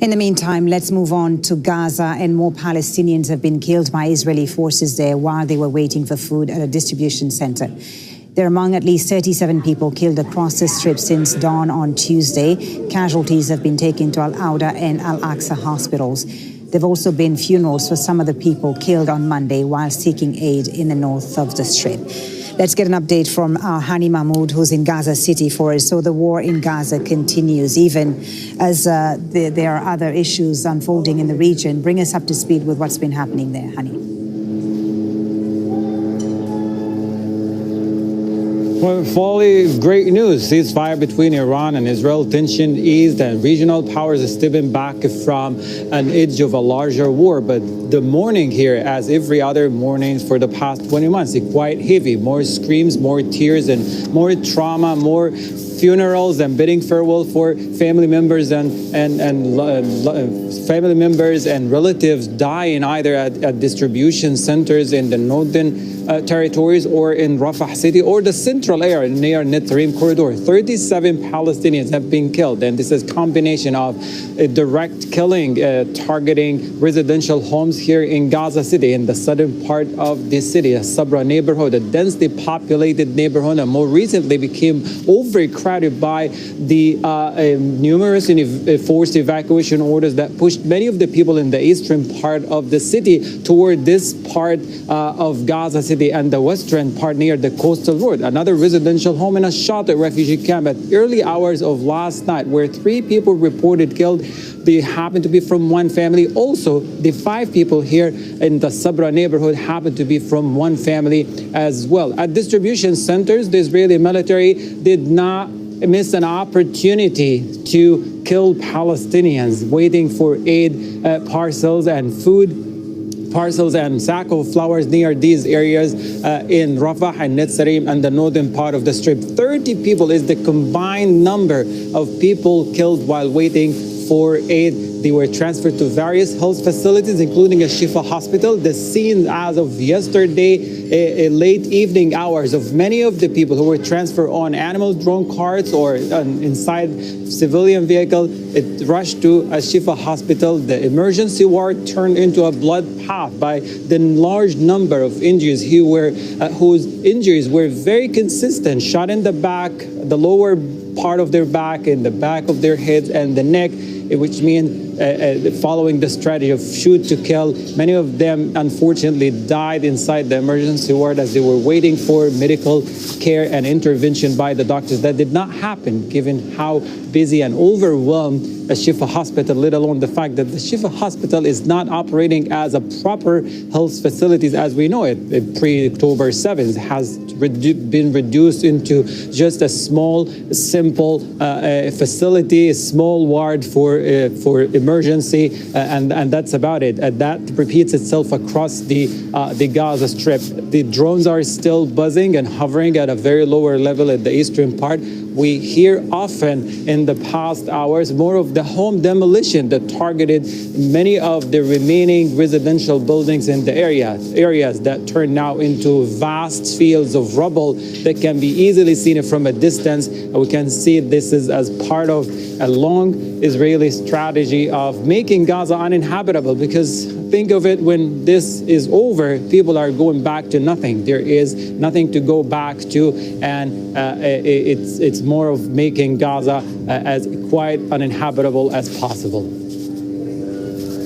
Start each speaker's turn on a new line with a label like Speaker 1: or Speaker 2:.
Speaker 1: In the meantime, let's move on to Gaza, and more Palestinians have been killed by Israeli forces there while they were waiting for food at a distribution center. They're among at least 37 people killed across the strip since dawn on Tuesday. Casualties have been taken to Al-Auda and Al-Aqsa hospitals. There have also been funerals for some of the people killed on Monday while seeking aid in the north of the strip. Let's get an update from our Hani Mahmoud, who's in Gaza City for us. So the war in Gaza continues, even as there are other issues unfolding in the region. Bring us up to speed with what's been happening there, Hani.
Speaker 2: Well, Folly, great news. Ceasefire between Iran and Israel. Tension eased and regional powers are stepping back from an edge of a larger war. But the mourning here, as every other morning for the past 20 months, is quite heavy. More screams, more tears, and more trauma, more funerals and bidding farewell for family members and family members and relatives dying either at distribution centers in the northern territories or in Rafah city or the central area near Netzarim corridor. 37 Palestinians have been killed, and this is a combination of a direct killing targeting residential homes here in Gaza City, in the southern part of the city, a Sabra neighborhood, a densely populated neighborhood, and more recently became overcrowded by the numerous forced evacuation orders that pushed many of the people in the eastern part of the city toward this part of Gaza City and the western part near the coastal road. Another residential home in a shelter refugee camp at early hours of last night, where 3 people reported killed. They happen to be from one family. Also, the 5 people here in the Sabra neighborhood happen to be from one family as well. At distribution centers, the Israeli military did not miss an opportunity to kill Palestinians waiting for aid parcels and food parcels and sack of flowers near these areas in Rafah and Netzarim and the northern part of the strip. 30 people is the combined number of people killed while waiting for aid. They were transferred to various health facilities, including a Shifa hospital. The scene as of yesterday, late evening hours, of many of the people who were transferred on animal-drawn carts or inside civilian vehicle, it rushed to a Shifa hospital. The emergency ward turned into a blood path by the large number of injuries whose injuries were very consistent: shot in the back, the lower part of their back, in the back of their heads and the neck, which means following the strategy of shoot to kill. Many of them unfortunately died inside the emergency ward as they were waiting for medical care and intervention by the doctors. That did not happen given how busy and overwhelmed a Shifa hospital, let alone the fact that the Shifa hospital is not operating as a proper health facilities as we know it. Pre-October 7th has been reduced into just a small, simple facility, a small ward for emergency, and that's about it. And that repeats itself across the Gaza Strip. The drones are still buzzing and hovering at a very lower level at the eastern part. We hear often in the past hours more of the home demolition that targeted many of the remaining residential buildings in the areas that turn now into vast fields of rubble that can be easily seen from a distance. We can see this is as part of a long Israeli strategy of making Gaza uninhabitable, because think of it, when this is over, people are going back to nothing. There is nothing to go back to, and it's more of making Gaza as quite uninhabitable as possible.